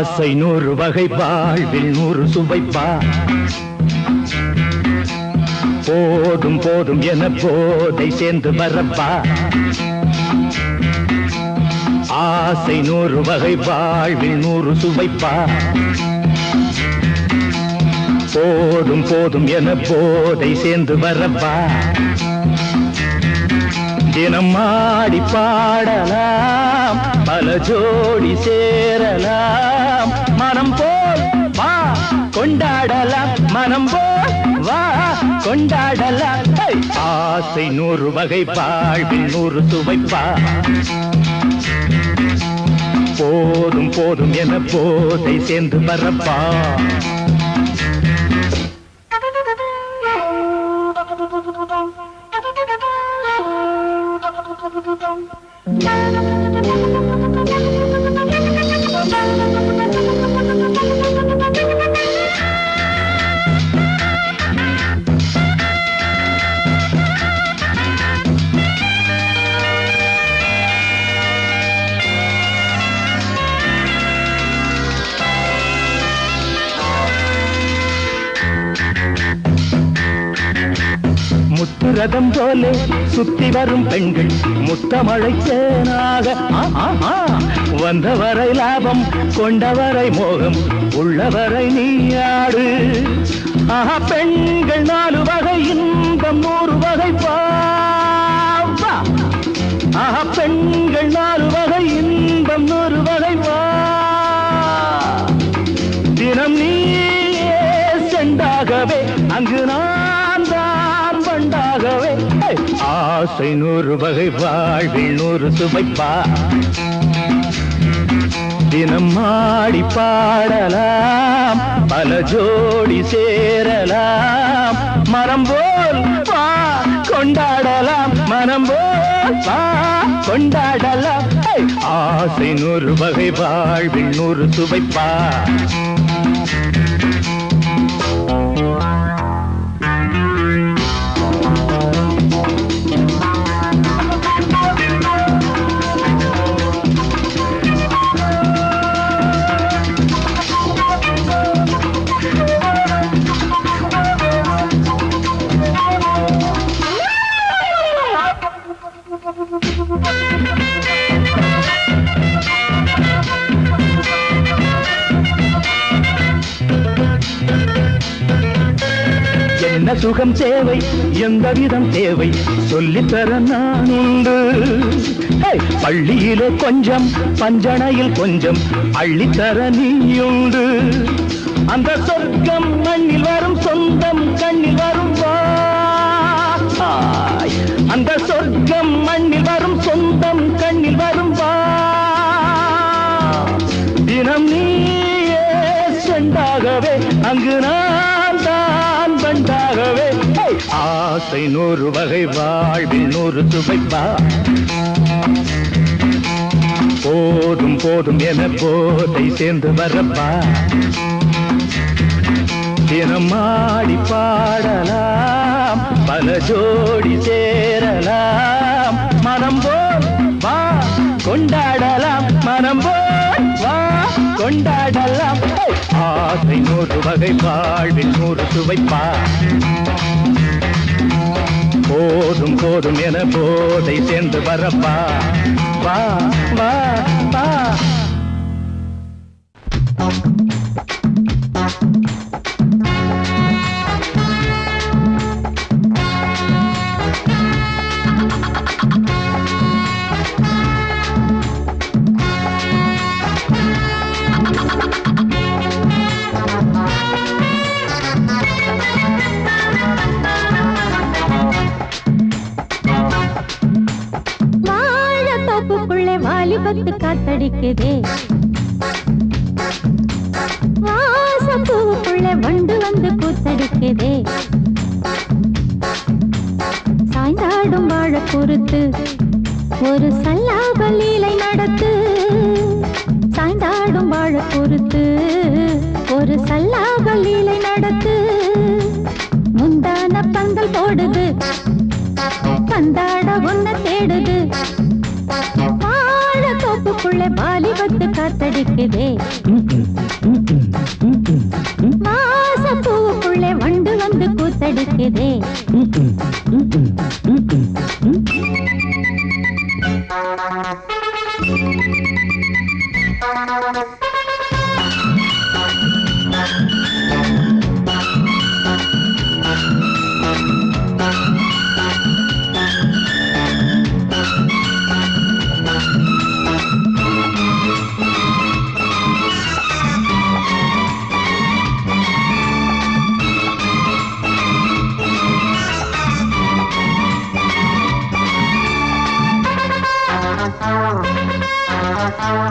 ஆசை 100 வகை வாழ்வில் 100 சுவைப்பா போதும் போதும் என போதை சேர்ந்து வரப்பா ஆசை 100 வகை வாழ்வில் 100 சுவைப்பா போதும் போதும் என போதை சேர்ந்து வரப்பா தினம் ஆடி பாடலாம் பல ஜோடி சேரலாம் மனம் போல் வா கொண்டாடலாம் மனம் போல் வா கொண்டாடலாம் ஆசை 100 வகை வாழ்வில் 100 சுவைப்பா போதும் போதும் என போதை சேர்ந்து வரப்பா முத்துரதம் போலே சுத்தி வரும் பெண்கள் முத்தமழை தேனாக வந்தவரை லாபம் கொண்டவரை மோகம் உள்ளவரை நீயாடு ஆஹா பெண்கள் 4 வகை இன்பம் 100 வகை பாவா ஆஹா பெண்கள் 4 வகை இன்பம் 100 வகை வா தினம் நீயே செண்டாகவே அங்கு நான் தான் வண்டாகவே ஆசை 100 வகை வாழ்வில் 100 சுவைப்பா தினம் ஆடி பாடலாம் பல ஜோடி சேரலாம் மரம் போல் வா கொண்டாடலாம் மனம் போல் வா கொண்டாடலாம் ஆசை 100 வகை வாழ்வில் 100 சுவைப்பா என்ன சுகம் தேவை எந்த விதம் தேவை சொல்லித்தர நான் உண்டு பள்ளியிலே கொஞ்சம் பஞ்சணையில் கொஞ்சம் அள்ளித்தர நீயுண்டு அந்த சொர்க்கம் மண்ணில் வரும் சொந்தம் கண்ணில் வரும் அந்த சொர்க்கம் மண்ணில் வரும் சொந்தம் கண்ணில் வரும் தினம் நீயே செண்டாகவே அங்கு நான் தான் வண்டாகவே ஆசை 100 வகை வாழ்வில் 100 சுவைப்பா போதும் போதும் என போதை சேர்ந்து வரப்பா தினம் ஆடி பாடலாம் பல ஜோடி சேரலாம் மனம் போல் வா கொண்டாடலாம் மனம் போல் வா கொண்டாடலாம் ஆசை 100 வகை வாழ்வில் 100 சுவைப்பா போதும் போதும் என போதை சேர்ந்து வரப்பா வா வா வா வாலிபத்து காத்தடிக்குதே வாசப்பூவுக்குள்ள வண்டு வந்து கூத்தடிக்குதே சாய்ந்தாடும் வாழ பொறுத்து ஒரு சல்லாப லீலை நடத்து சாய்ந்தாடும் வாழ பொறுத்து ஒரு சல்லாப லீலை நடத்து முந்தான பந்தல் போடுது பந்தாட உன்னை தேடுது வாழ தோப்புக்குள்ளே வாலிபத்து காத்தடிக்குதே காத்தடிக்குதே.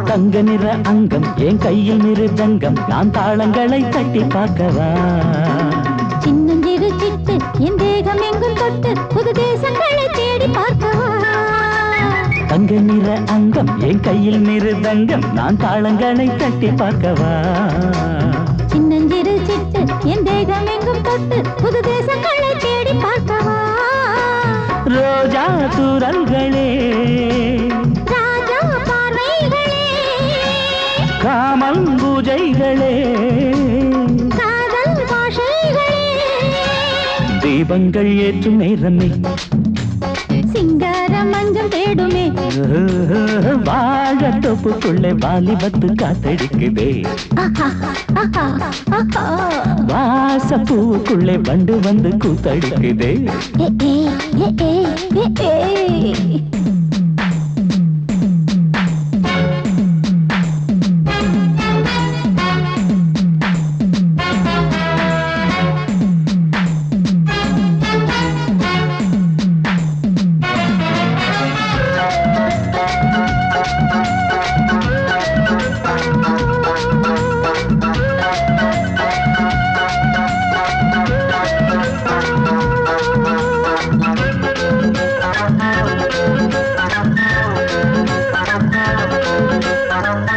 தங்க நிற அங்கம் என் கையில் மிருதங்கம் நான் தாளங்களை தட்டி பார்க்கவா. சின்னஞ்சிறு சிட்டு என் தேகம் எங்கும் தொட்டு புது தேசங்களை தேடி பார்க்கவா. தங்க நிற அங்கம் என் கையில் மிருதங்கம் நான் தாளங்களை தட்டி பார்க்கவா. சின்னஞ்சிறு சிட்டு என் தேகம் எங்கும் தொட்டு புது தேசங்களை தேடி பார்க்கவா. ரோஜா தூரல்களே ராஜா பார்வைகளே காமல் பூஜைகளே காதல் பாஷைகளே தீபங்கள் ஏற்றும் நேரமே சிங்கார மஞ்சள் தேடுமே. வாழ தொப்புக்குள்ளே வாலிபத்து காத்தடிக்குதே. வாசப்பூவுக்குள்ளே வண்டு வந்து கூத்தடிக்குதே.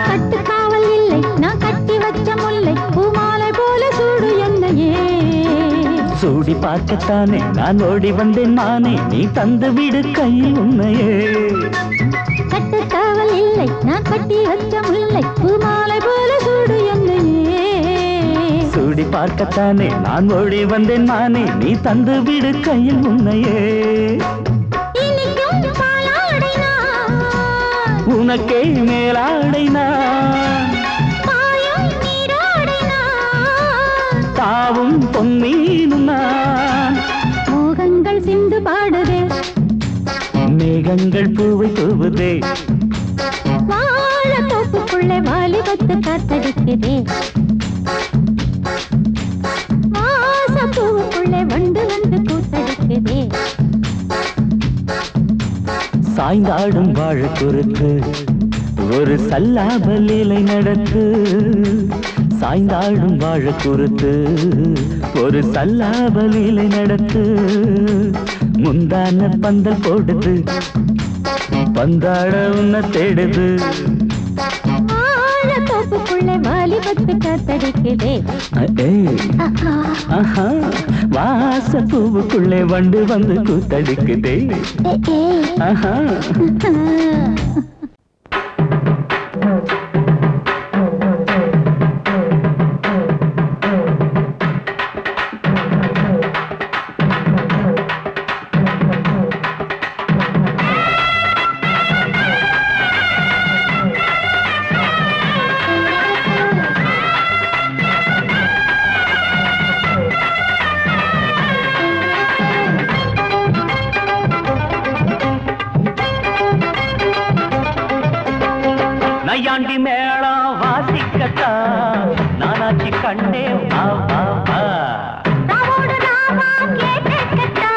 கட்டுக்காவல் இல்லை நான் கட்டி வச்ச முல்லை பூமாலை போல சூடு என்னையே. சூடி பார்க்கத்தானே நான் ஓடி வந்தேன் மானே நீ தந்து விடு கையில் உன்னையே. கட்டுக்காவல் இல்லை நான் கட்டி வச்ச முல்லை பூமாலை போல சூடு என்னையே. சூடி பார்க்கத்தானே நான் ஓடி வந்தேன் மானே நீ தந்து விடு கையில் உன்னையே. இனிக்கும் பாலாடை நான் உனக்கே மேலாடை நான் பாயும் நீராடை நான் தாவும் பொன்மீனும் நான். மோகங்கள் சிந்து பாடுதே மேகங்கள் பூவை தூவுதே. வாழ தோப்புக்குள்ளே வாலிபத்து காத்தடிக்குதே. வாசப்பூவுக்குள்ளே வண்டு வந்து கூத்தடிக்குதே. சாய்ந்தாடும் வாழ குறுக்கு ஒரு சல்லாப லீலை நடத்து. சாய்ந்தாடும் வாழ குறுத்து ஒரு சல்லாப லீலை நடத்து. முந்தான பந்தல் போடுது பந்தாட உன்னை தேடுது. வாழ தோப்புக்குள்ளே வாலிபத்து காத்தடிக்குதே. ஆஹா வாசப்பூவுக்குள்ளே வண்டு வந்து கூத்தடிக்குதே. ஆஹா நையாண்டி மேளம் வாசிக்கத்தா நானாச்சி கண்ணே வா வா வா. ராவோடு ராவா கேட்டுக்கட்டா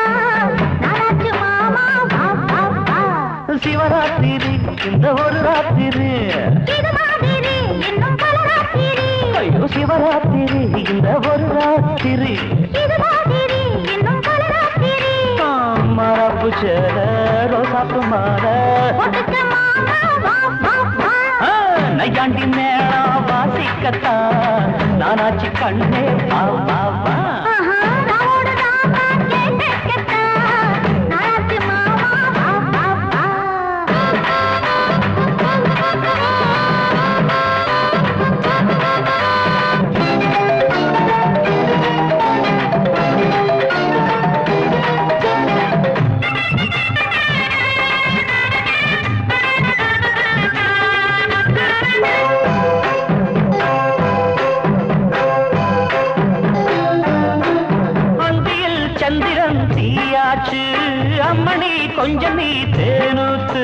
நானாச்சு மாமா வா வா வா. சிவராத்திரி இந்த ஒரு ராத்திரி இது மாதிரி இன்னும் பல ராத்திரி. ஐயோ சிவராத்திரி இந்த ஒரு ராத்திரி இது மாதிரி இன்னும் பல ராத்திரி. மரப்பு சேர ரோசாப்பு மாற ஒட்டுக்க மாமா வா வா வா. நையாண்டி மேளம் வாசிக்கத்தா நானாச்சி கண்ணே வா வா வா. ராவோடு ராவா கேட்டுக்கட்டா நானாச்சு மாமா வா வா வா. அம்மணி கொஞ்சம் நீ தேனூத்து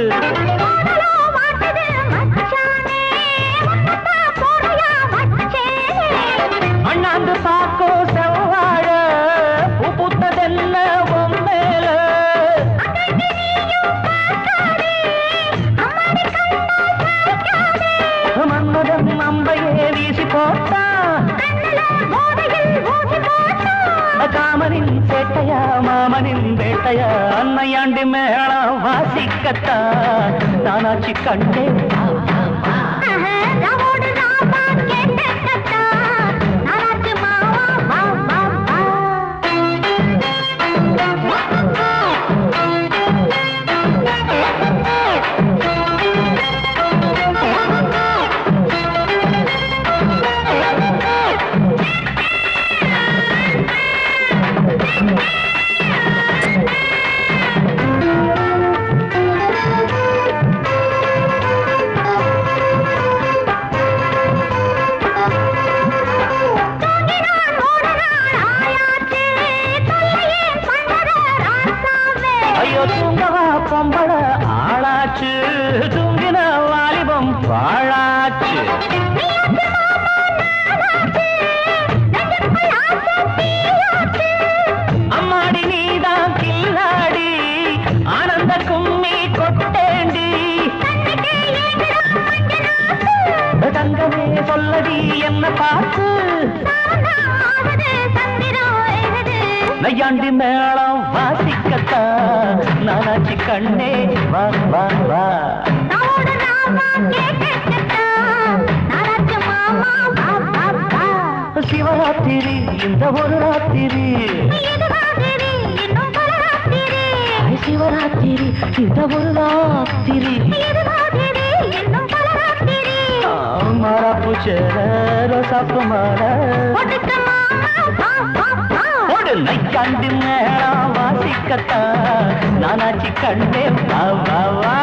அண்ணாந்து பாக்கோ செவ்வாழ பூ பூத்ததெல்ல மேல மன்மதன் அம்பையே வீசி போட்டா காமனின் சேட்டையா மாமனின் வேட்டையா அன்னையாண்டி மேளம் வாசிக்கத்தா நானாச்சி கண்டே பொம்பள ஆளாச்சு தூங்கின வாலிபம் பாழாச்சு அம்மாடி நீதான் கில்லாடி ஆனந்த கும்மி கொட்டேண்டி தங்கமே சொல்லடி என்ன பார்த்து நையாண்டி மேளம் வாசிக்கத்தா நானாச்சி கண்ணே வா வா வா சிவராத்திரி இந்த ஒரு ராத்திரி சிவராத்திரி இந்த ஒரு ராத்திரி மாறாப்பு சேர ரோசாப்பு மாற நைக்காண்டி மேளம் வாசிக்கத்தா நானாச்சி கண்டே வா வா வா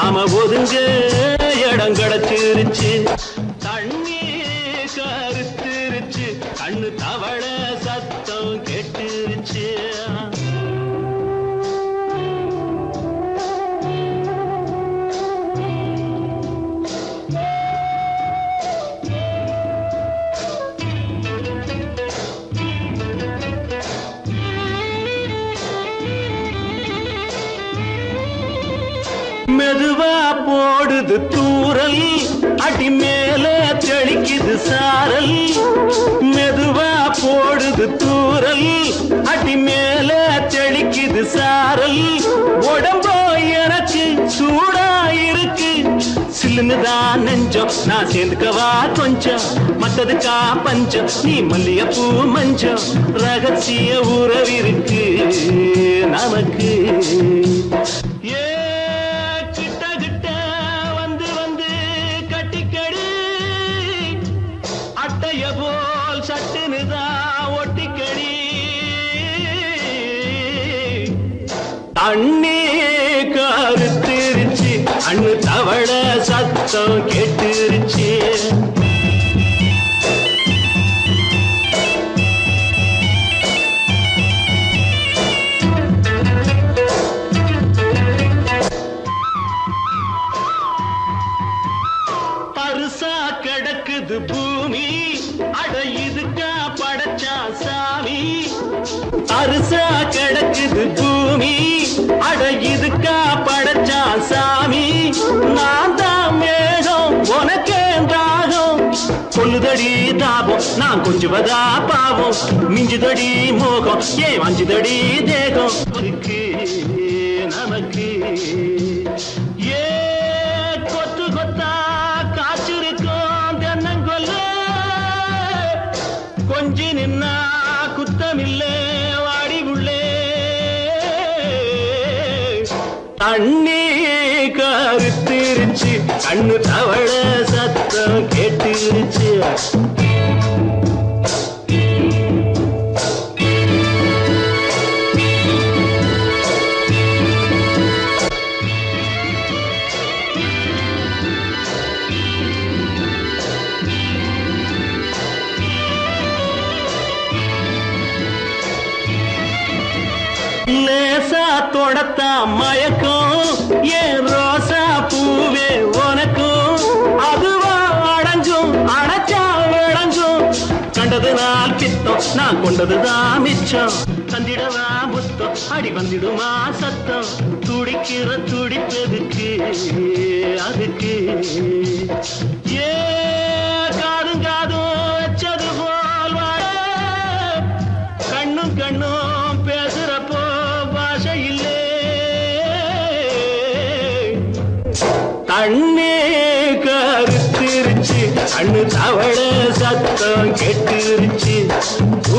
நாம ஒதுங்க இடம் கிடைச்சிருச்சு தண்ணி கருத்துருச்சு கண்ணு தவள சத்தம் கெட்டுருச்சு மெதுவா போடுது தூரல் அடி மேல தெளிக்குது சாரல் மெதுவா போடுது தூரல் அடி மேல தெளிக்குது சாரல் உடம்போ எனக்கு சூடா இருக்கு சில்லுன்னுதான் நெஞ்சம் நான் சேர்ந்துக்கவா கொஞ்சம் மத்ததுக்கா பஞ்சம் நீ மல்லிகைப்பூ மஞ்சம் ரகசிய உறவிருக்கு நமக்கு போல் சட்டுனுதா ஒட்டிக்கடி தண்ணி கருத்திருச்சு அண்ணு தவள சத்தம் கேட்டுருச்சு இதுக்கா படைச்சா சாமி அரிசா கிடக்குது பூமி அட இதுக்கா படைச்சா சாமி நான் தான் மேகம் உனக்கே தாகம் சொல்லுதடி தாபம் நான் கொஞ்சுவதா பாவம் மிஞ்சுதடி மோகம் ஏன் வஞ்சுதடி தேகம் நமக்கு ஏ கொத்து கொத்தா காய்ச்சிருக்கோம் தென்னங்கொல்ல கொஞ்சி நின்னா குத்தமில்லே வாடி உள்ளே தண்ணி கருத்திருச்சு கண்ணு தவள சத்தம் கேட்டுருச்சு லேசா தொடத்தா மயக்கம் ஏன் ரோசா பூவே உனக்கும் அதுவா அடங்கும் அடைச்சா விளங்கும் கண்டது நாள் பித்தம் நான் கொண்டதுதான் மிச்சம் தந்திடவா புத்தம் அடி வந்திடுமா சத்தம் துடிக்கிற துடிப்பதுக்கு அதுக்கு ஏ காதும் காதும் வச்சது போல் வாழ கண்ணும் கண்ணும் பேசுறப்போ பாஷை இல்லே தண்ணே கருத்திருச்சு கண்ணு தவள சத்தம் கெட்டுருச்சு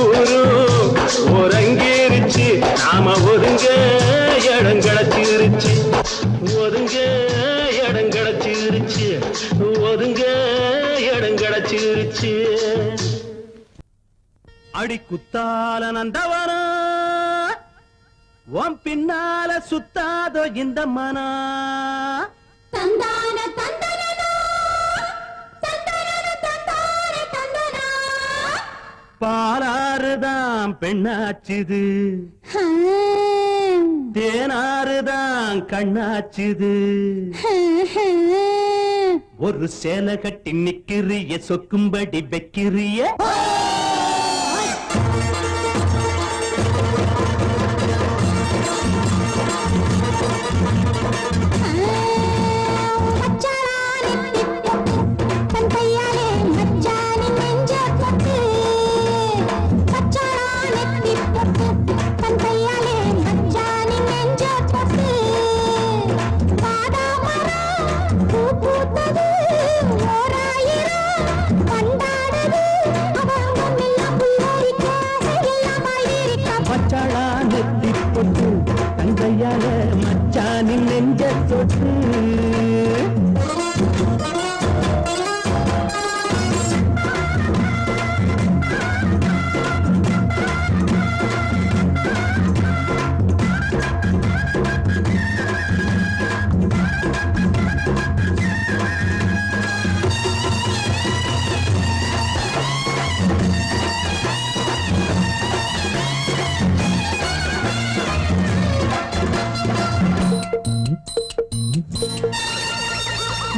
ஊரு உறங்கிருச்சு நாம ஒதுங்க இடம் கிடைச்சிருச்சு ஒதுங்க இடம் கிடைச்சிருச்சு ஒதுங்க இடம் கிடைச்சிருச்சு அடி குத்தால நந்தவனா உன் பின்னால சுத்தாதோ இந்த மனா தந்தான தந்தனனா தந்தனன தந்தான தந்தனா பாலாறுதான் பெண்ணாச்சுது தேனாறுதான் கண்ணாச்சுது ஒரு சேலை கட்டி நிக்கிறிய சொக்கும்படி வைக்கிறிய தங்கையால மச்சானின் நெஞ்ச தொட்டு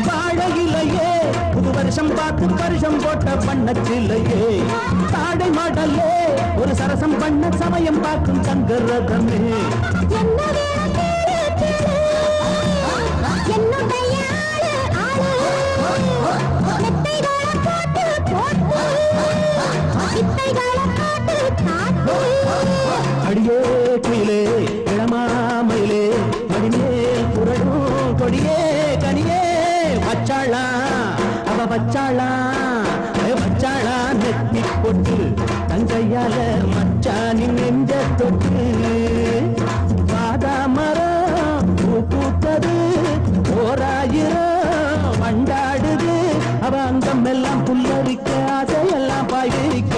வாழையிலையே புது வருஷம் பார்த்து வருஷம் போட்ட வண்ணச்சிலையே தாடை மாடலே ஒரு சரசம் பண்ண சமயம் பார்க்கும் சங்கரதமே அடியே குயிலே இளமாமயிலே மடிமேல் புரடும் கொடியே கனியே வச்சாளா அவ வச்சாளா வச்சாளா நெத்தி போட்டு தங்கையால மச்சானின் நெஞ்ச தொட்டு வாதா மரம் பூ பூத்தது ஓராயிரம் வண்டாடுது அவ அங்கம் எல்லாம் புல்லரிக்க ஆசையெல்லாம் பாய்விரிக்க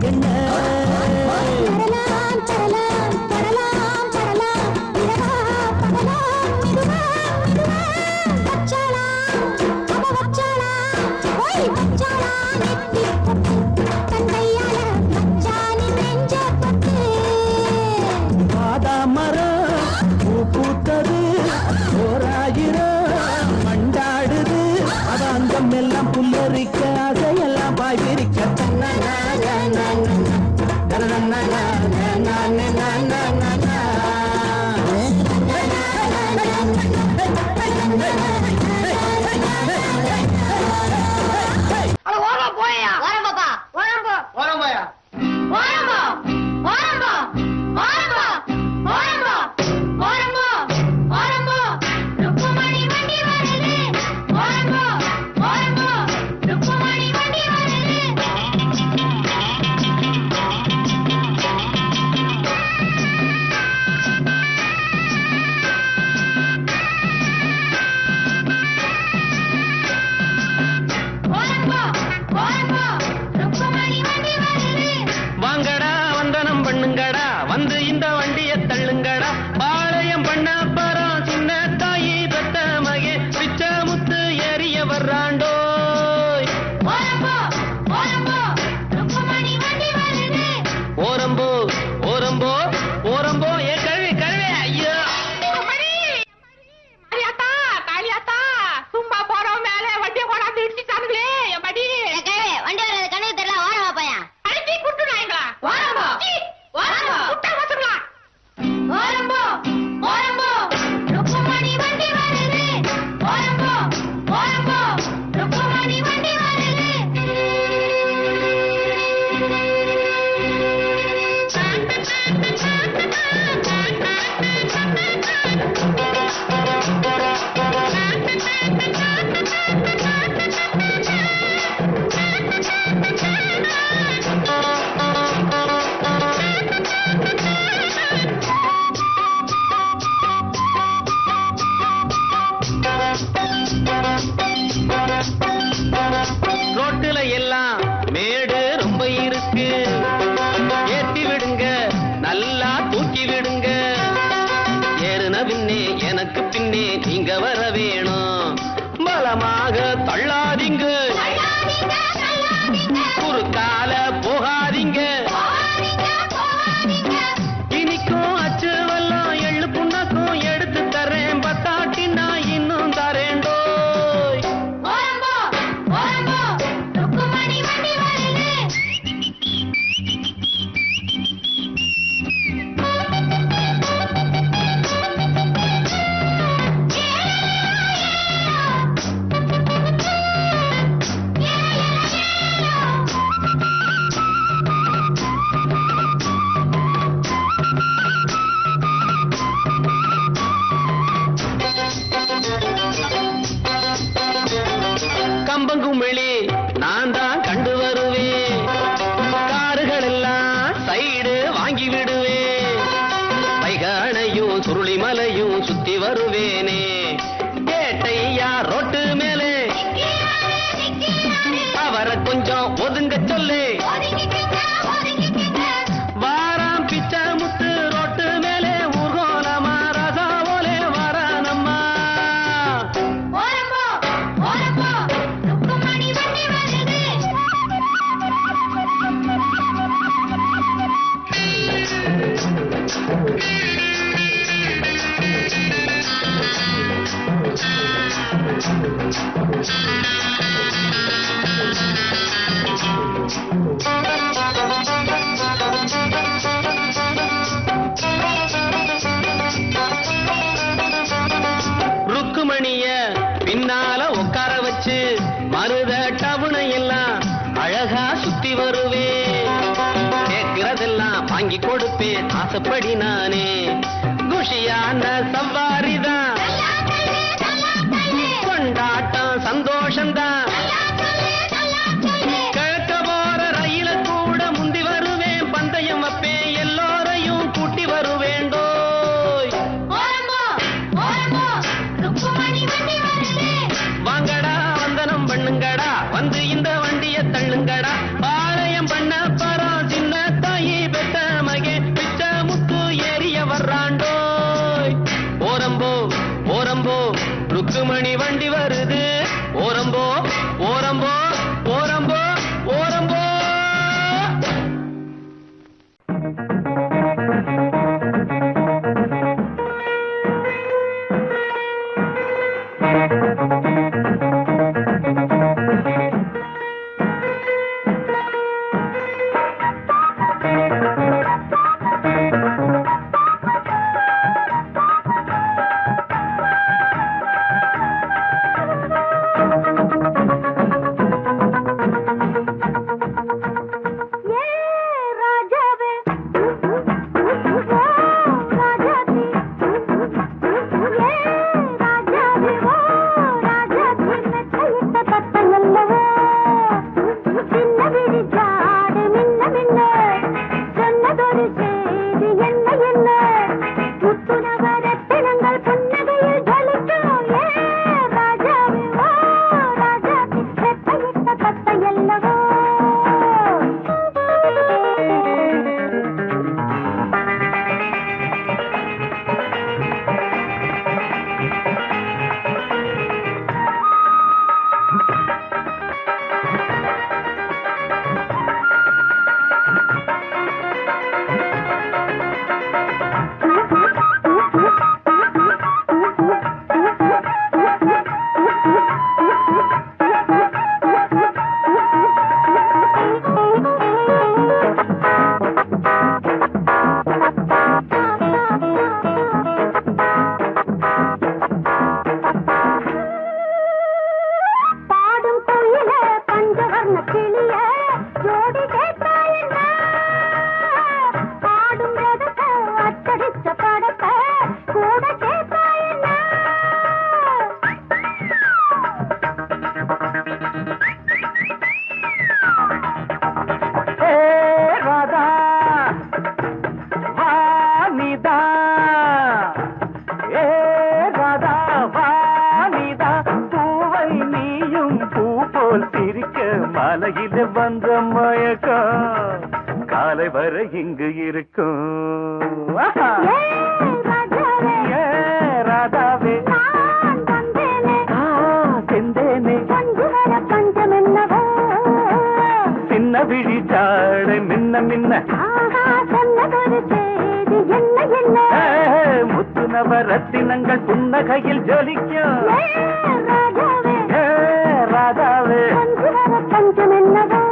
கண்ண தரலாம் தரலாம் தரலாம் தரலாம் இரவா பகலாம் மெதுவா மெதுவா வச்சாளா அவ வச்சாளா ஓய் வச்சாளா நெத்தி பொட்டு தந்தையால வச்சானி நெஞ்ச பட்டு பாதாமரம் பூ பூத்தது ஓராயிரம் மண்டாடுது அவ அங்கம் எல்லாம் புல்லரிக்க அதையெல்லாம் பாய்விரிக்க வாங்கடா வந்தனம் பண்ணுங்கடா வந்து இந்த வண்டியை தள்ளுங்கடா பாளையம் பண்ண பரம் சின்ன தாயி தத்த மகே பிச்ச முத்து ஏறிய வர்றாண்டோய் ஓரம்போ ஓரம்போ ஓரம்போ ஏ கழுவி கழுவி ஐயோ சும்மா போறோம் மேல வண்டியை கொண்டாந்து இடிச்சுட்டானுங்களே படி வண்டி வர்றது கணக்கு தெரியல வாரவா பையன் அடிச்சு குட்டுனாங்களா வாரம்போ வாரம்போ குட்ட வசங்களா ஓரம்போ ஓரம்போ ருக்குமணி வண்டி வருது ஓரம்போ ஓரம்போ ருக்குமணி வண்டி வருது ரோட்டுல எல்லாம் மேடு ரொம்ப இருக்கு ஏத்தி விடுங்க நல்லா தூக்கி விடுங்க ஏறுன பின்னே எனக்கு பின்னே நீங்க வர வேணும் பலமாக தள்ளாதீங்க குறுக்கால போகாதீங்க இனிக்கும் அச்சு வெல்லம் எள்ளு புண்ணாக்கும் எடுத்து தரேன் பத்தாட்டி நான் இன்னும் தரேண்டோய் ஓரம்போ ஓரம்போ ருக்குமணி வண்டி வருது கம்பங்குமிழி நான் தான் கண்டு வருவேன் காருகள் எல்லாம் சைடு வாங்கி விடுவேன் வைகானையும் சுருளிமலையும் சுத்தி வருவேனே கேட்டையா ரோட்டு மேலே அவரை கொஞ்சம் ஒதுங்க சொல்லு வாராம் பிச்சை முத்து ரோட்டு மேலே ஊர்கோலமா ரசாவோலே வரானம்மா ஓரம்போ ஓரம்போ ருக்குமணி வண்டி வருது ருக்குமணிய பின்னால உட்கார வச்சு மருத டவுனை எல்லாம் அழகா சுத்தி வருவேன் கேட்கிறதெல்லாம் வாங்கி கொடுப்பேன் ஆசைப்படி நானே குஷியான சவாரிதான் கொண்டாட்டம் சந்தோஷம்தான் கிழக்க போற ரயில கூட முந்தி வருவேன் பந்தயம் வைப்பேன் எல்லோரையும் கூட்டி வருவேண்டோய் ஓரம்போ ஓரம்போ ருக்குமணி வண்டி வருது வாங்கடா வந்தனம் பண்ணுங்கடா வந்து இந்த வண்டியை தள்ளுங்கடா பாளையம் பண்ண பரம் சின்ன அல்லவோ சின்ன விழி ஜாடு மின்ன மின்ன சொன்னதொரு செய்தி என்ன என்ன முத்துநகரத்தினங்கள் புன்னகையில் ஜொலிக்கும் ராஜாவே ஓ ராஜாவே செத்தையிட்ட கத்தை அல்லவோ மாலையில வந்த மயக்கம் காலை வரை இங்கு இருக்கும் ராதாவே செந்தேனே சின்ன விழி சாடு மின்ன மின்ன முத்து நவரத்தினங்கள் புன்னகையில் ஜொலிக்கும் ராதாவே பஞ்சம் என்னவோ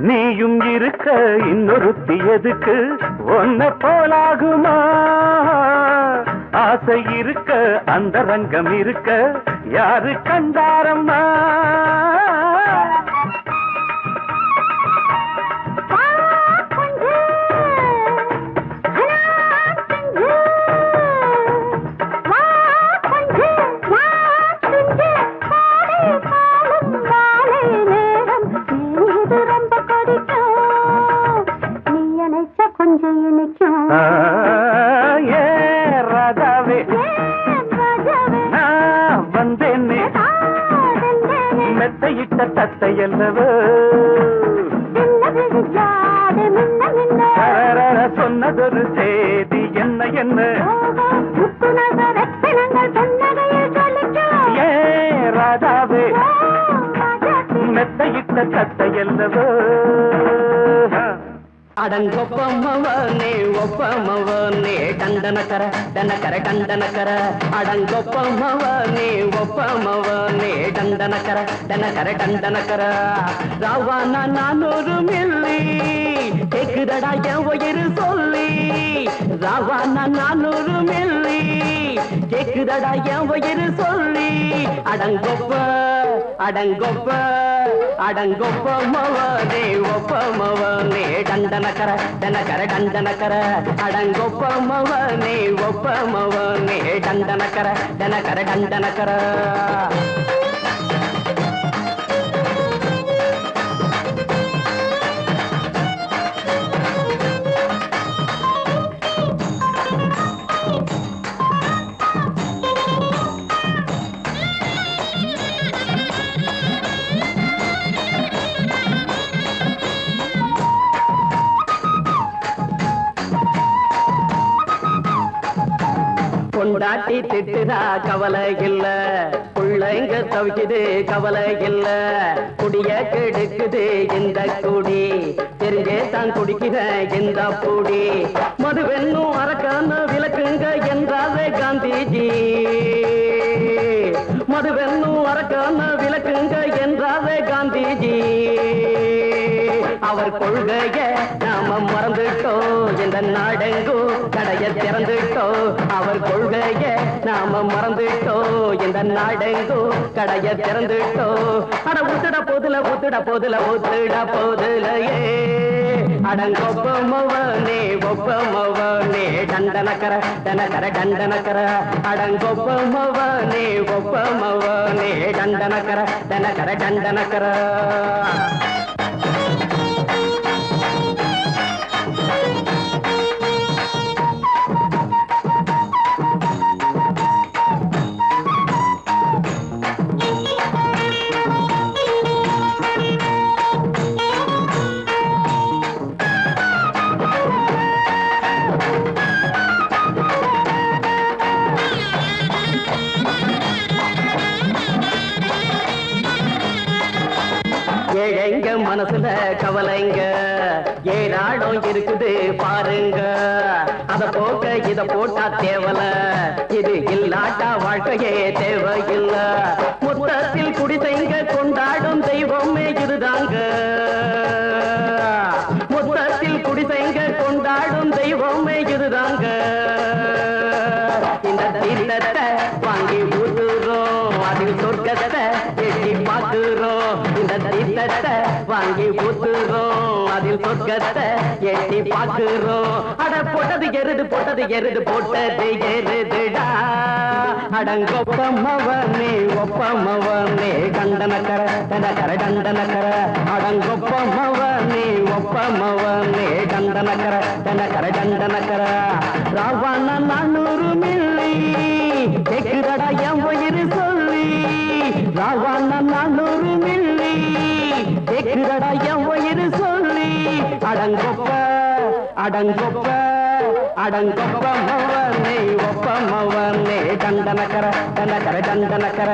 நீயும் இருக்க இன்னொருத்தி எதுக்கு ஒன்ன போலாகுமா ஆசை இருக்க அந்த ரங்கம் இருக்க யாரு கண்டாரம்மா ராதாவே நான் வந்தேனே மெத்தையிட்ட தத்தை அல்லவோ சொன்னதொரு செய்தி என்ன என்ன ராதாவே மெத்தையிட்ட தத்தை அல்லவோ அடங்கொப்பமவனே ஒப்பமவனே டண்டனக்கர டனக்கர டண்டனக்கர அடங்கொப்பமவனே ஒப்பமவனே டண்டனக்கர டனக்கர டண்டனக்கர ராவானா 400 மில்லி கேக்குதடா என் உயிர் சொல்லி ராவானா 400 மில்லி கேக்குதடா என் உயிர் சொல்லி அடங்கொப்ப அடங்கொப்ப அடங்கொப்பமவனே ஒப்பமவனே டண்டனக்கர டனக்கர டண்டனக்கர அடங்கொப்பமவனே ஒப்பமவனே டண்டனக்கர டனக்கர டண்டனக்கர பொண்டாட்டி திட்டுதா கவலை இல்ல புள்ளைங்க தவிக்குது கவலை இல்ல குடிய கெடுக்குது இந்த குடி தெரிஞ்சே தான் குடிக்கிற இந்த பூடி மதுவென்னும் அரக்கான விளக்குங்க என்ன என்றாரே காந்திஜி. மதுவென்னும் அரக்கான விளக்குங்க என்றாரே காந்திஜி. அவர் கொள்கைய நாம மறந்துட்டோம், இந்த நாடெங்கும் கடைய திறந்துட்டோம். அவர் கொள்கைய நாம மறந்துட்டோம், இந்த நாடெங்கும் கடைய திறந்துட்டோம். அட ஊத்துட போதுல ஊத்துட போதுல ஊத்துட போதுலையே அடங்கொப்பமவனே ஒப்பமவனே டண்டனக்கர டனக்கர டண்டனக்கர அடங்கொப்பமவனே ஒப்பமவனே டண்டனக்கர டனக்கர டண்டனக்கர. ஏழைங்க மனசுல கவலைங்க ஏராளம் இருக்குது பாருங்க. அத போக்க இத போட்டா தேவல, இது இல்லாட்டா வாழ்க்கையே தேவையில்ல. மொத்தத்தில் குடிசைங்க கொண்டாடும் தெய்வமே இதுதாங்க. மொத்தத்தில் குடிசைங்க கொண்டாடும் தெய்வமே இதுதாங்க. இந்த தீர்த்தத்தை வாங்கி ஊத்துறோம், அதில் சொர்க்கத்தை எட்டி பார்க்கிறோம். இந்த தீர்த்தத்தை வாங்கி ஊத்துறோம், அதில் சொர்க்கத்தை எட்டி பார்க்கிறோம். அட போட்டது எருது போட்டது எருது போட்டது எருதுடா. அடங்கொப்பமவனே ஒப்பமவனே கண்டனக்கர டனக்கர டண்டனக்கர அடங்கொப்பமவனே ஒப்பமவனே கண்டனக்கர டனக்கர டண்டனக்கர. ராவண 400 மில்லி கேக்குதடா என் உயிர் சொல்லி. ராவண 400 மில்லி கேக்குதடா என் உயிர் சொல்லி. அடங்கொப்ப அடங்கொப்ப அடங்கொப்பமவனே ஒப்பமவனே டண்டனக்கர டனக்கர டண்டனக்கர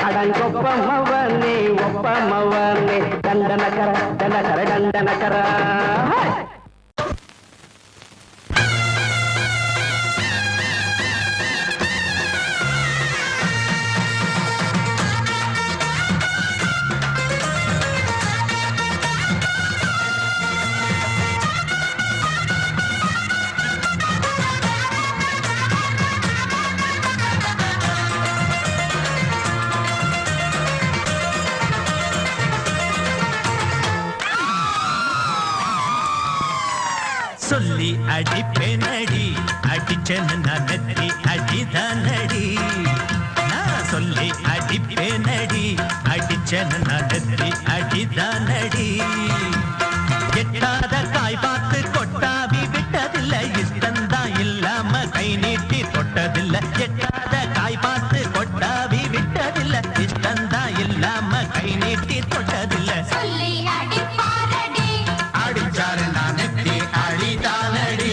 அடங்கொப்பமவனே ஒப்பமவனே டண்டனக்கர டனக்கர டண்டனக்கர. சொல்லி அடிப்பேனடி அடிச்சேன்னு நான் நெத்தி அடிதானடி. நான் சொல்லி அடிப்பேனடி அடிச்சேன்னு நான் நெத்தி அடிதானடி. எட்டாத காய் பார்த்து கொட்டாவி விட்டதில்லை, இஷ்டந்தான் இல்லாம கை நீட்டி தொட்டதில்லை. எட்டாத காய் பார்த்து கொட்டாவி விட்டதில்லை, இஷ்டந்தான் இல்லாம கை நீட்டி தொட்டதில்லை. சொல்லி அடிப்பாரடி அடிச்சாரு நான் நெத்தி அடிதானடி.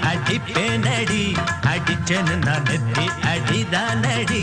அடிப்பேனடி அடிச்சேன்னு நான் நெத்தி அடிதானடி.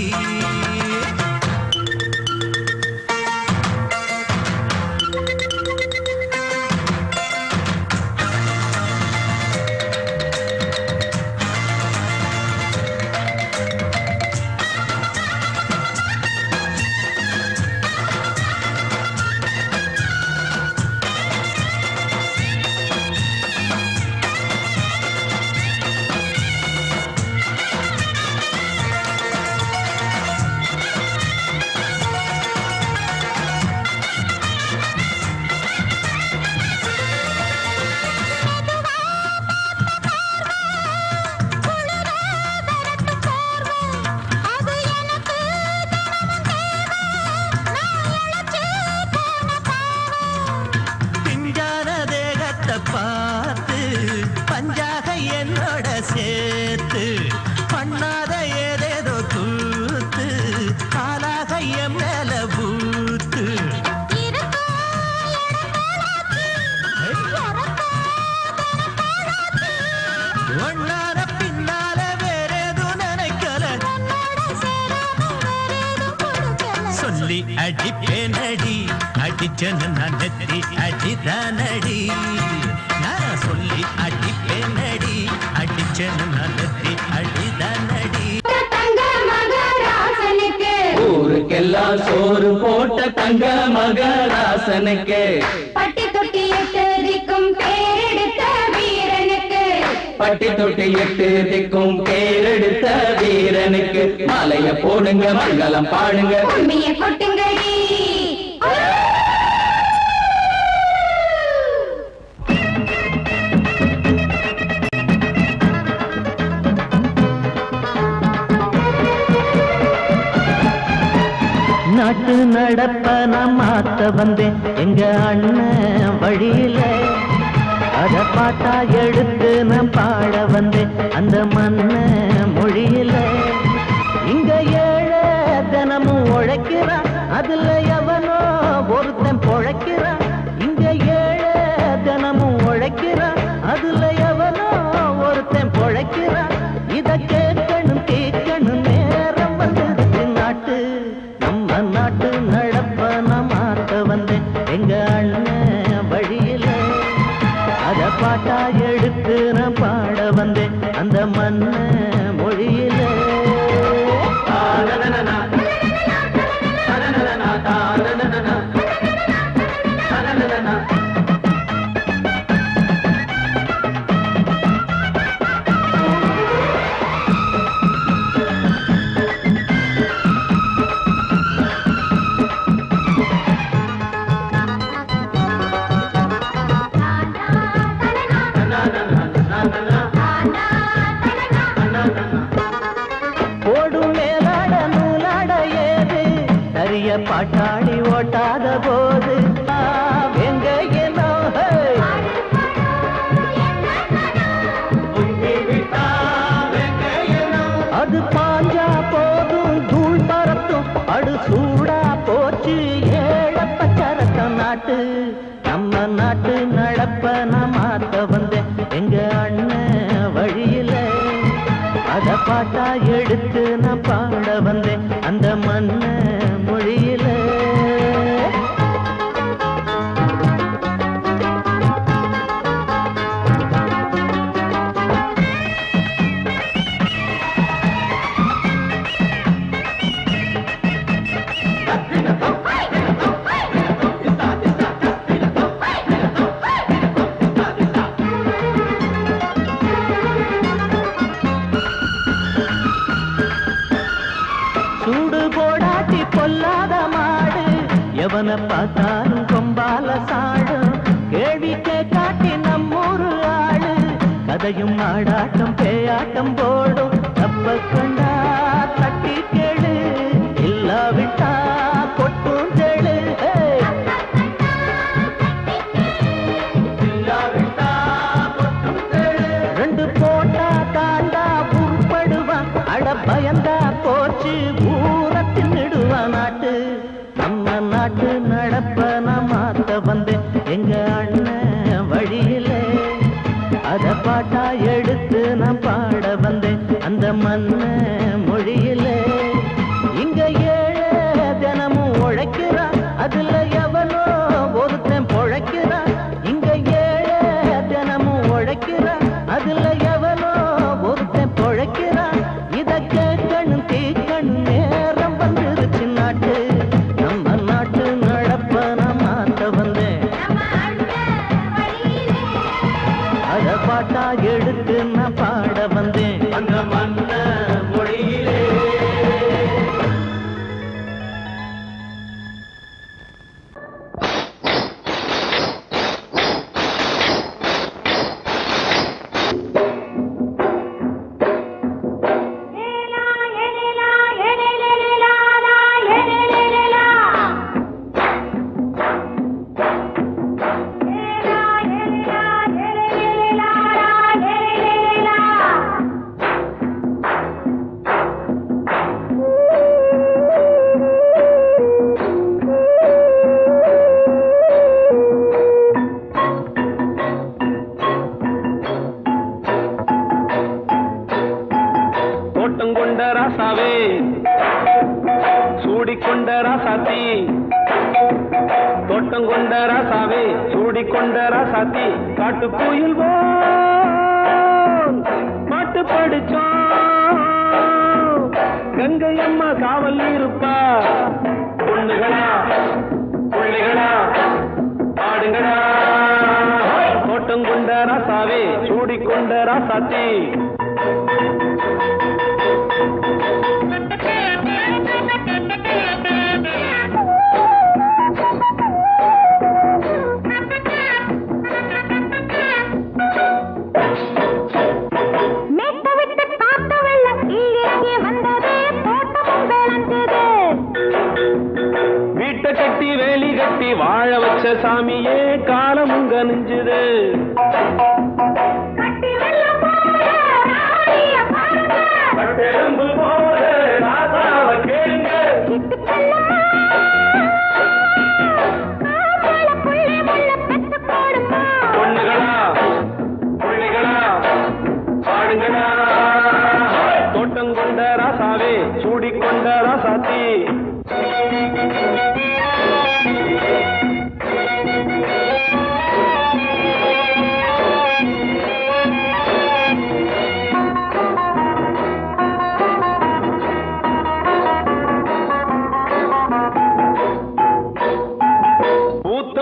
அடிப்பேனடி அடிச்சனு நான் நெத்தி அடிதானடி நான் சொல்லி அடிப்பேனடி அடிச்சனு நான் நெத்தி அடிதானடி ஊருக்கெல்லாம் சோறு போட்ட தங்க மகராசனுக்கு பட்டி தொட்டி எட்டு திக்கும் பேரெடுத்த வீரனுக்கு பட்டி தொட்டி எட்டு திக்கும் பேரெடுத்த வீரனுக்கு மாலைய போடுங்க மங்களம் பாடுங்க உண்மைய கொட்டுங்கடி நாட்டு நடப்ப நான் மாத்த வந்தேன் எங்க அண்ணன் வழியில அத பாட்டா எடுத்து நான் பாட வந்தேன் அந்த மண்ண மொழியில இங்க ஏழை தினமும் உழைக்கிறான் அதுல எவனோ ஒருத்தன் பொழைக்கிறான் இங்க ஏழை தினமும் உழைக்கிறான் அதுல எவனோ ஒருத்தன் பொழைக்கிறான் இத கேட்கணும் கேட்கணும் நேரம் வந்துடுச்சு நாட்டு நாட்டு நடப்ப நான் மாத்த வந்தேன் எங்க அண்ணன் வழியில அத பாட்டா எடுத்து நான் பாட வந்தேன் அந்த மண்ண மொழியில பாட்டாளி ஓட்டாத போது எங்க அது பாஞ்சா போதும் தூள் பரத்தும் அடு சூடா போச்சு ஏழப்பச்சரத்த நாட்டு நம்ம நாட்டு நடப்ப நான் மாத்த வந்தேன் எங்க அண்ணன் வழியில அத பாட்டா எடுத்து நான் பாட வந்தேன் அந்த மண்ண மொழியில எவனை பார்த்தாலும் கொம்பால சாடும் கேள்விக்கே காட்டி நம்மூரு ஆளு கதையும் ஆடாட்டம் பேயாட்டம் போடும் தப்ப கண்டா தட்டி கேளு இல்லாவிட்டா கொட்டும் கேளு ரெண்டு போட்டா தாண்டா உருப்படுவான் அட பயந்தா போச்சு ஊரத்தில் நடுவான் நாட்டு நம்ம நாட்டு நடப்ப நான் மாத்த வந்தேன் எங்க அண்ணன் வழியில அத பாட்டா எடுத்து நான் பாட வந்தேன் அந்த ராசாத்தி தோட்டம் கொண்ட ராசாவே சூடிக்கொண்ட ராசாத்தி காட்டு கோயில் பாட்டு படிச்சோம் கங்கை அம்மா காவல் இருப்பா பொண்ணுகளா பிள்ளைகளா ஆடுங்களா தோட்டம் கொண்ட ராசாவே சூடிக்கொண்ட ராசாத்தி கட்டி வேலி கட்டி வாழ வச்ச சாமியே காலமும் கனிஞ்சுது பொண்ணுகளா பிள்ளைகளா பாடுங்களா தோட்டம் கொண்ட ராசாவே சூடிக்கொண்ட ராசாத்தி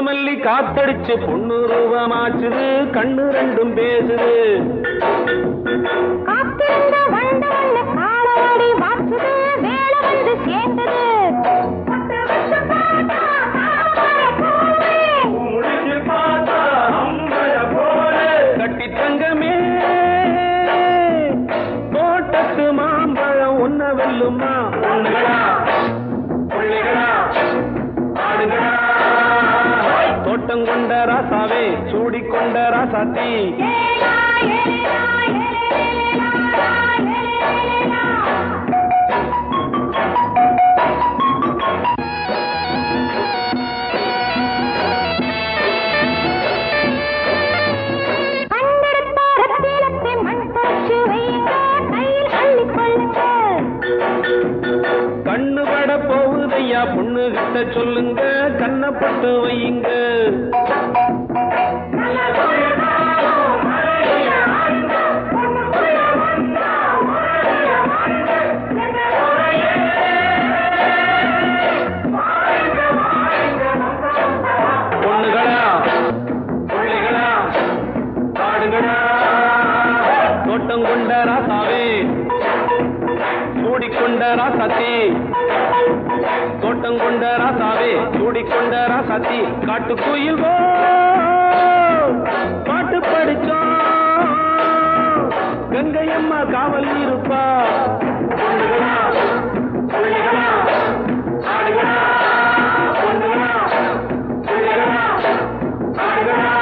மல்லி காத்தடிச்சு பொண்ணு ரூபமாச்சுது கண்ணு ரெண்டும் பேசுது கட்டி தங்கமே தோட்டத்து மாம்பழம் ஒன்ன வெல்லுமா பொண்ணுகளா பிள்ளைகளா ஆடுகளா தோட்டம் கொண்ட ராசாவே சூடிக்கொண்ட ராசாத்தி கண்ணு பட போகுதையா பொண்ணு கிட்ட சொல்லுங்க கண்ணப்பட்டு வையுங்க பொண்ணுகளா பிள்ளைகளா பாடுங்களா தோட்டம் கொண்ட ராசாவே சூடிக்கொண்ட ராசாத்தி தோட்டம் கொண்ட ராசாவே சூடிக்கொண்ட ராசாத்தி காட்டு கோயில் பாட்டு படிச்சோம் கங்கை அம்மா காவல் இருப்பா பொண்ணுகளா பிள்ளைகளா ஆடுகளா பொண்ணுகளா பிள்ளைகளா ஆடுகளா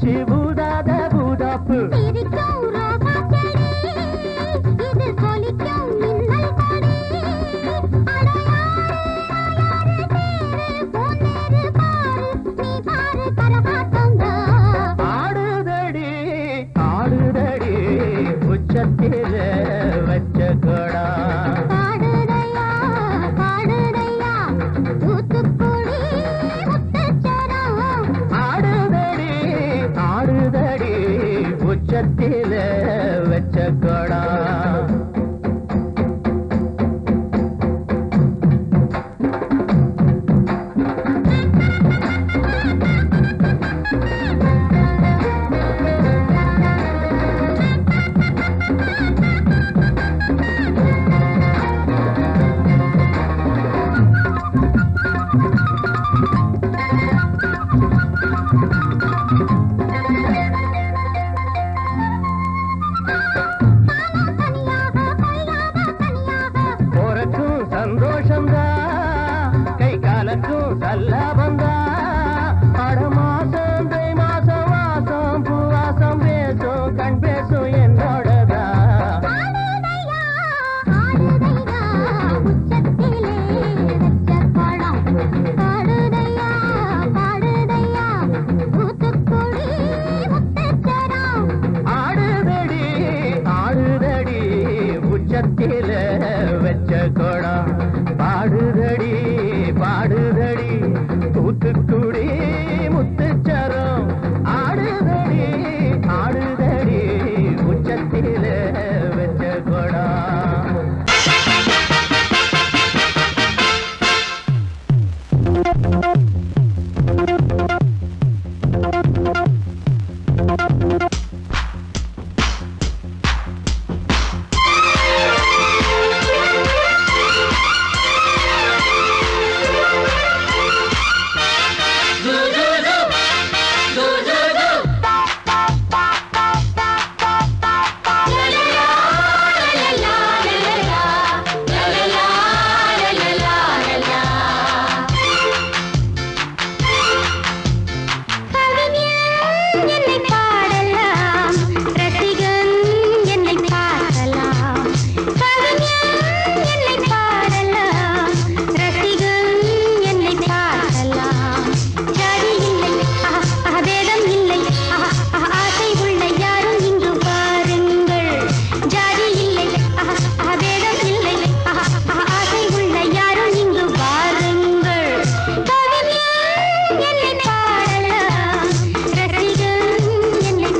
பூச்சி பூதாத பூதாப்பு சிரிக்கும் ரோசா செடி இது சொலிக்கும் மின்னல் கொடி அடையாறு பொன்னேறு பாரு நீ பாரு கரகாட்டங்க ஆடுதடி ஆடுதடி உச்சத்தில வச்ச கொடா பாடுதையா பாடுதையா தூத்துக்குடி முத்துச்சரம் ஆடுதடி ஆடுதடி உச்சத்தில வச்ச கொடா போறக்கும் சந்தோஷந்தா கை காலக்கும் சல்லாபந்தா அட மாசம் தை மாசம் வாசம் பூவாசம் பேசும் கண் பேசும் என்னோடதா ஆடுதையா ஆடுதையா உச்சத்திலே வச்ச பழம் பாடுதையா பாடுதையா தூத்துக்குடி முத்துச்சரம் ஆடுதடி ஆடுதடி உச்சத்தில வச்ச கொடா பாடுதடி பாடுதடி தூத்துக்குடி முத்துச்சரம் ஆடுதடி ஆடுதடி உச்சத்தில வச்ச கொடா என்னை பாடலாம் ரசிகன் என்னை பார்க்கலாம் கவிஞன் என்னை பாடலாம் ரசிகன் என்னை பார்க்கலாம் ஜாதி இல்லை வேதம் இல்லை ஆசை உள்ள யாரும் இங்கு பாருங்கள் ஜாதி இல்லை வேதம் இல்லை ஆசை உள்ள யாரும் இங்கு பாருங்கள் கவிஞன் என்னை பாடலாம் ரசிகன் என்னை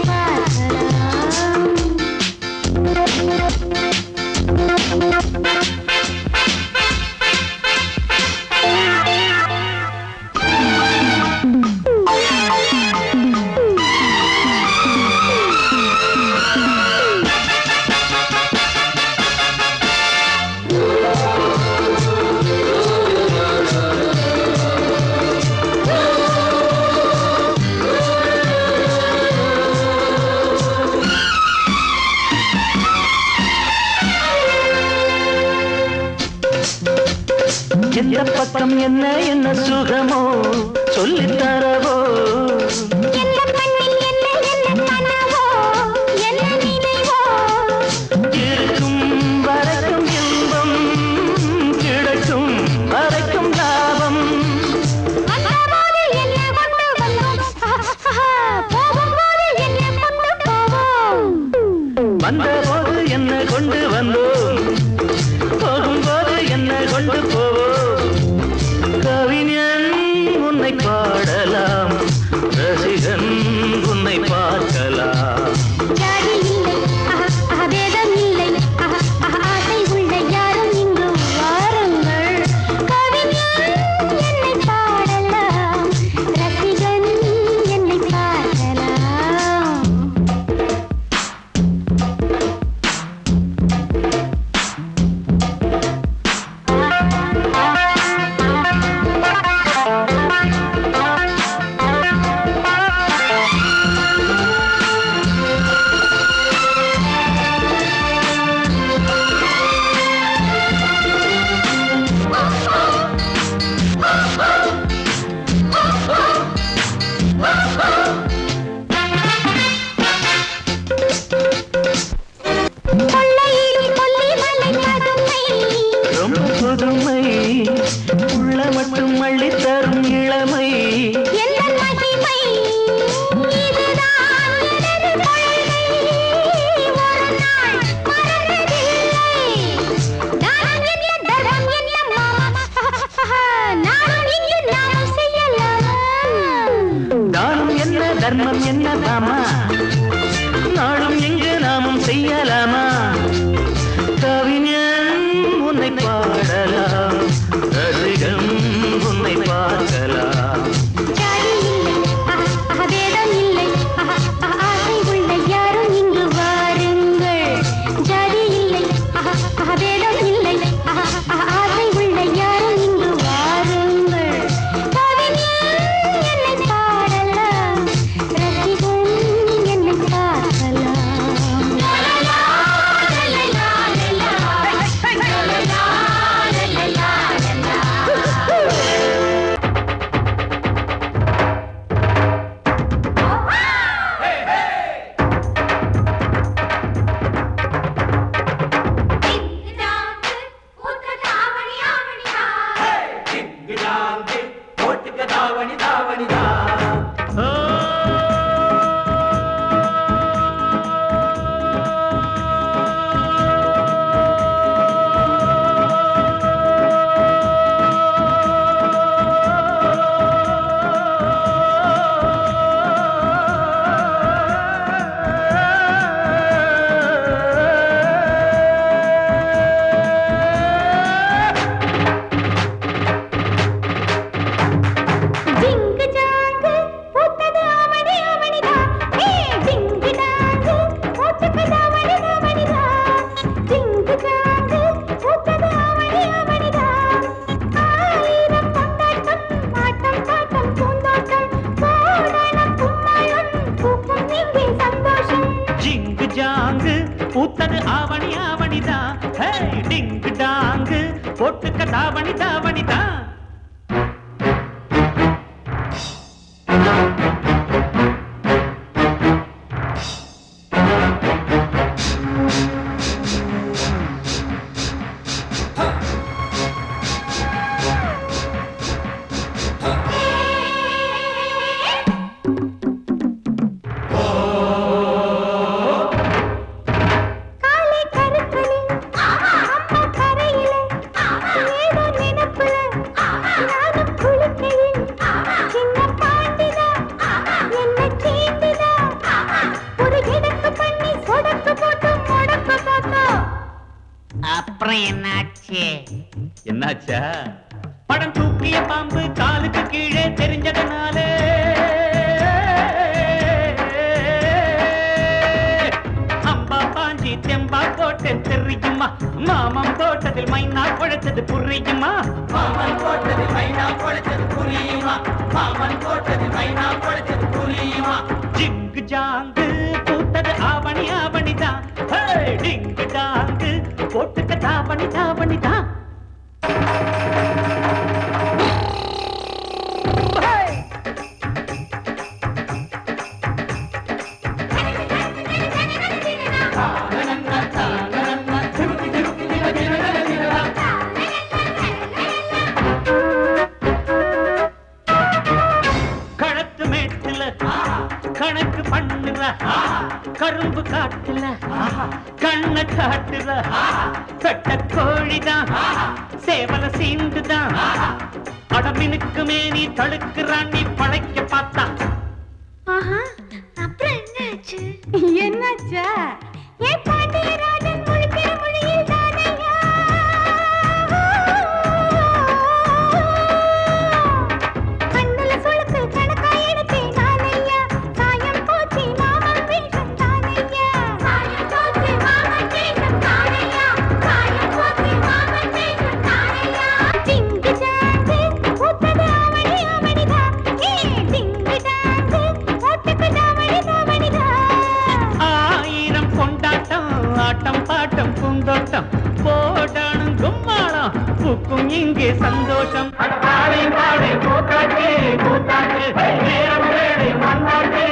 எந்த பக்கம் என்ன என்ன சுகமோ சொல்லித் தரவோ என்ன பண்ணில் என்ன என்ன கனவோ என்ன நினைவோ இருக்கும் வரைக்கும் இன்பம் கிடைக்கும் வரைக்கும் லாபம் வந்தபோது என்ன கொண்டு வந்தோம் போகும்போது என்ன கொண்டு போவோம் வந்தபோது என்ன கொண்டு வந்தோம் போகும்போது என்ன கொண்டு போவோம் கவிஞன் உன்னை பாடலாம் ரசிகன் உன்னை பார்க்கலாம் ஜாதி இல்லை வேதம் இல்லை ஆசை உள்ள யாரும் இங்கு வாருங்கள் கவிஞன் என்னை பாடலாம் ரசிகன் என்னை பார்க்கலாம் என்னதாமா நாளும் எங்கு நாமும் செய்யலாமா கவிஞன் உன்னை பாடலாம் ரசிகம் உன்னை பார்க்கலாம் ஜாதி இல்லை வேதம் இல்லை ஆசை உள்ள யாரும் இங்கு வாருங்கள் ஜாதி இல்லை வேதம் இல்லை ஆசை உள்ள யாரும் இங்கு வாருங்கள் கவிஞன் என்னை பாடலாம் ரசிகன் என்னை பார்க்கலாம் பூத்தது ஆவணி ஆவணிதான் டிங்கு டாங்கு போட்டுக்க தாவணி தாவணிதான் அப்புறம் என்னாச்சு? என்னாச்சா படம் தூக்கிய பாம்பு காலுக்கு கீழே தெரிஞ்சதனாலே அம்பா பாஞ்சி தெம்பா போட்டு தெரியுமா மாமன் தோட்டத்தில் மைனா குழைச்சது புரியுமா மாமன் தோட்டத்தில் மைனா குழைச்சது புரியுமா மாமன் தோட்டத்தில் மைனா குழைச்சது புரியுமா ஜிங்கு ஜாங்கு பூத்தது ஆவணி ஆவணிதான் டிங்கு டாங்கு போட்டுக்க தாவணி தாவணிதான் களத்து மேட்டுல கணக்கு பண்ணுற கரும்பு காட்டுல கண்ண காட்டுற கட்ட கோழிதான் சேவல சீண்டுதான் அடமினுக்கு மேனி தடுக்கிறான் நீ பழைக்க பார்த்தா அப்புறம் என்னாச்சு என்னாச்சா ஏ பாண்டியராஜன் முழிக்கிற மொழியில் தானையா கண்ணுல சுளுக்கு கணக்கா எடுத்தேன் நானையா சாயம் போச்சு மாமன் வேஷம் தானையா சாயம் போச்சு மாமன் வேஷம் தானையா சாயம் போச்சு மாமன் வேஷம் தானையா டிங்கு டாங்கு பூத்தது ஆவணி ஆவணிதா ஏ டிங்கு டாங்கு போட்டுக்கு தாவணி தாவணிதா ஆயிரம் கொண்டாட்டம் ஆட்டம் பாட்டம் பூந்தோட்டம் போடணும் கும்மாளம் பூக்கும் இங்கே சந்தோஷம் பாடி பாடி கூத்தாச்சு கூத்தாச்சு நேரம் வேலை மண்ணாச்சு